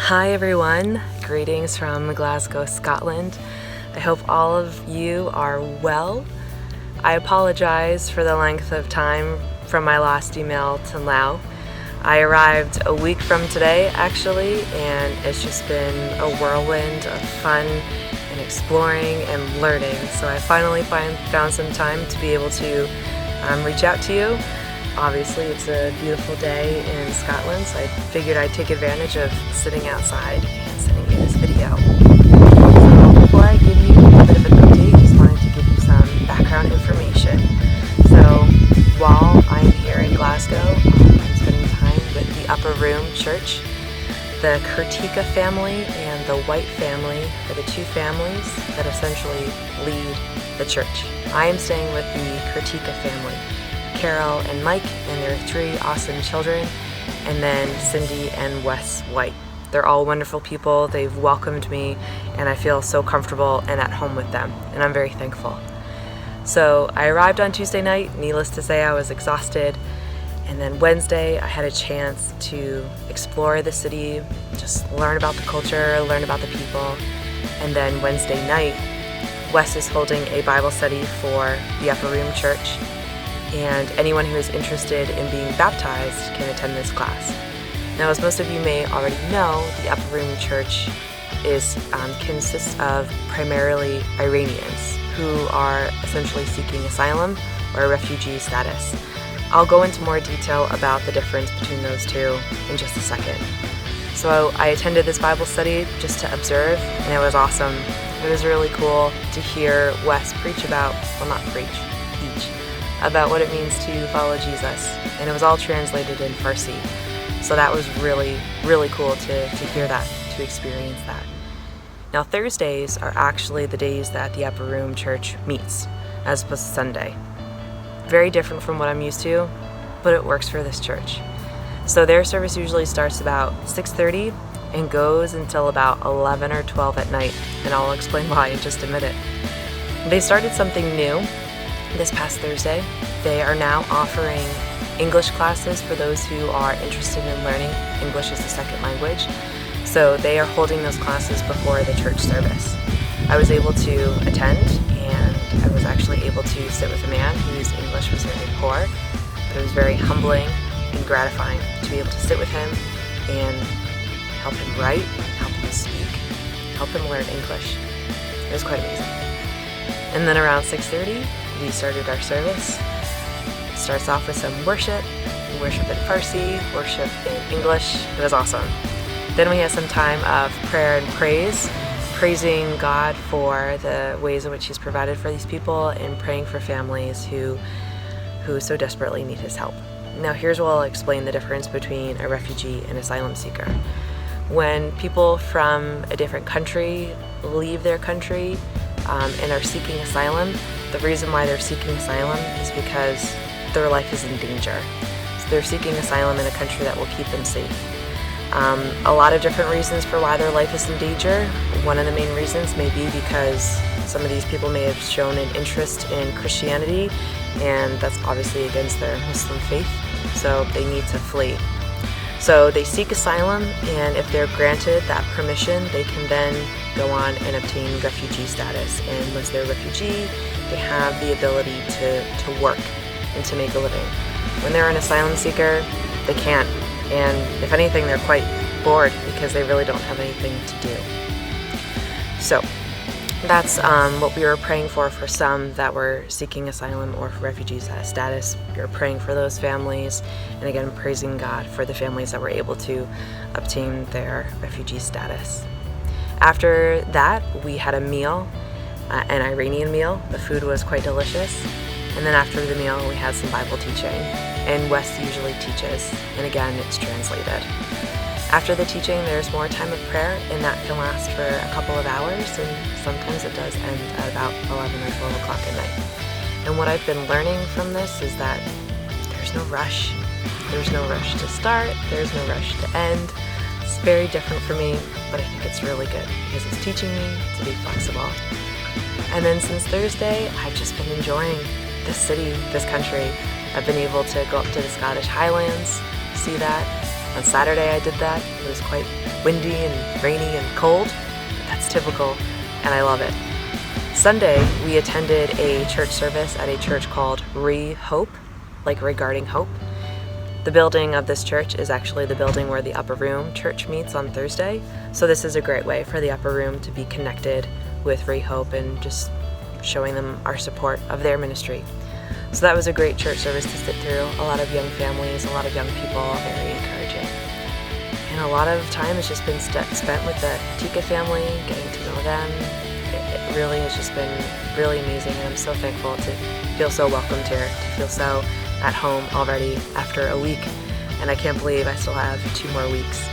Hi everyone, greetings from Glasgow, Scotland. I hope all of you are well. I apologize for the length of time from my last email to now. I arrived a week from today actually, and it's just been a whirlwind of fun and exploring and learning. So I finally found some time to be able to reach out to you. Obviously, it's a beautiful day in Scotland, so I figured I'd take advantage of sitting outside and sending you this video. So before I give you a bit of an update, just wanted to give you some background information. So while I'm here in Glasgow, I'm spending time with the Upper Room Church. The Kachler family and the White family are the two families that essentially lead the church. I am staying with the Kachler family. Carol and Mike and their 3 awesome children, and then Cindy and Wes White. They're all wonderful people. They've welcomed me, and I feel so comfortable and at home with them, and I'm very thankful. So I arrived on Tuesday night. Needless to say, I was exhausted, and then Wednesday I had a chance to explore the city, just learn about the culture, learn about the people, and then Wednesday night Wes is holding a Bible study for the Upper Room Church, and anyone who is interested in being baptized can attend this class. Now, as most of you may already know, the Upper Room Church consists of primarily Iranians who are essentially seeking asylum or refugee status. I'll go into more detail about the difference between those two in just a second. So I attended this Bible study just to observe, and it was awesome. It was really cool to hear Wes preach about what it means to follow Jesus, and it was all translated in Farsi. So that was really, really cool to hear that, to experience that. Now, Thursdays are actually the days that the Upper Room Church meets, as opposed to Sunday. Very different from what I'm used to, but it works for this church. So their service usually starts about 6:30 and goes until about 11 or 12 at night, and I'll explain why in just a minute. They started something new this past Thursday. They are now offering English classes for those who are interested in learning English as a second language. So they are holding those classes before the church service. I was able to attend, and I was actually able to sit with a man whose English was very poor, but it was very humbling and gratifying to be able to sit with him and help him write, help him speak, help him learn English. It was quite amazing. And then around 6:30, we started our service. It starts off with some worship in Farsi, worship in English. It was awesome. Then we had some time of prayer and praise, praising God for the ways in which He's provided for these people, and praying for families who so desperately need His help. Now, here's where I'll explain the difference between a refugee and asylum seeker. When people from a different country leave their country and are seeking asylum, the reason why they're seeking asylum is because their life is in danger. So they're seeking asylum in a country that will keep them safe. A lot of different reasons for why their life is in danger. One of the main reasons may be because some of these people may have shown an interest in Christianity, and that's obviously against their Muslim faith, so they need to flee. So they seek asylum, and if they're granted that permission, they can then go on and obtain refugee status. And once they're a refugee, they have the ability to work and to make a living. When they're an asylum seeker, they can't. And if anything, they're quite bored because they really don't have anything to do. So that's what we were praying for some that were seeking asylum or refugee status. We were praying for those families, and again, praising God for the families that were able to obtain their refugee status. After that, we had a meal, an Iranian meal. The food was quite delicious. And then after the meal, we had some Bible teaching. And Wes usually teaches, and again, it's translated. After the teaching, there's more time of prayer, and that can last for a couple of hours, and sometimes it does end at about 11 or 12 o'clock at night. And what I've been learning from this is that there's no rush. There's no rush to start, there's no rush to end. It's very different for me, but I think it's really good because it's teaching me to be flexible. And then since Thursday, I've just been enjoying this city, this country. I've been able to go up to the Scottish Highlands, see that, On Saturday I did that. It was quite windy and rainy and cold. That's typical, and I love it. Sunday, we attended a church service at a church called Hope, like regarding hope. The building of this church is actually the building where the Upper Room church meets on Thursday, so this is a great way for the Upper Room to be connected with Hope and just showing them our support of their ministry. So that was a great church service to sit through. A lot of young families, a lot of young people, very encouraging. And a lot of time has just been spent with the Tika family, getting to know them. It really has just been really amazing, and I'm so thankful to feel so welcomed here, to feel so at home already after a week, and I can't believe I still have 2 more weeks.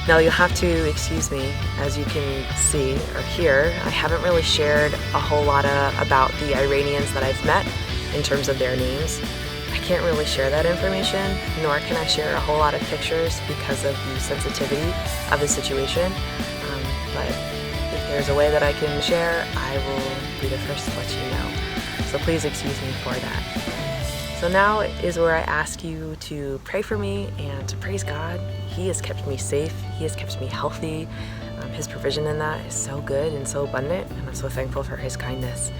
Now you'll have to excuse me, as you can see or hear, I haven't really shared a whole lot about the Iranians that I've met in terms of their names. I can't really share that information, nor can I share a whole lot of pictures because of the sensitivity of the situation, but if there's a way that I can share, I will be the first to let you know. So please excuse me for that. So now is where I ask you to pray for me and to praise God. He has kept me safe. He has kept me healthy. His provision in that is so good and so abundant, and I'm so thankful for His kindness.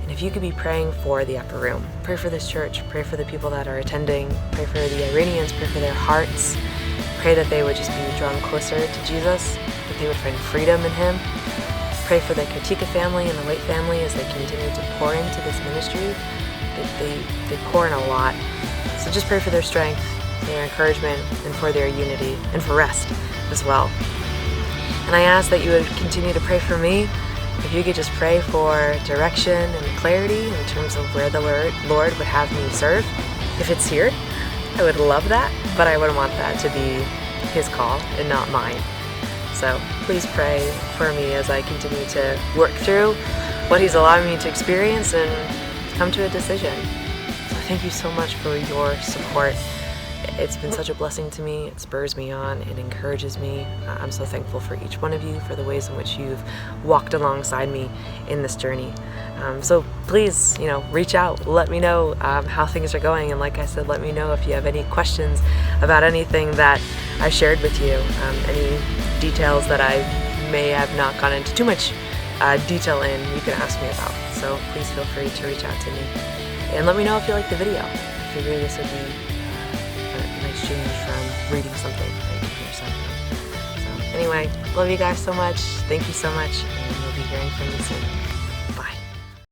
And if you could be praying for the Upper Room, pray for this church, pray for the people that are attending, pray for the Iranians, pray for their hearts, pray that they would just be drawn closer to Jesus, that they would find freedom in Him. Pray for the Katika family and the White family as they continue to pour into this ministry. They pour in a lot. So just pray for their strength, their encouragement, and for their unity, and for rest as well. And I ask that you would continue to pray for me. If you could just pray for direction and clarity in terms of where the Lord would have me serve. If it's here, I would love that, but I would want that to be His call and not mine. So please pray for me as I continue to work through what He's allowing me to experience and come to a decision. So thank you so much for your support. It's been such a blessing to me. It spurs me on. It encourages me. I'm so thankful for each one of you, for the ways in which you've walked alongside me in this journey. So please, reach out. Let me know how things are going. And like I said, let me know if you have any questions about anything that I shared with you, any details that I may have not gone into too much detail in, you can ask me about. So please feel free to reach out to me. And let me know if you like the video. I figure this would be a nice change from reading something that you can hear something. So anyway, love you guys so much. Thank you so much, and you'll be hearing from me soon.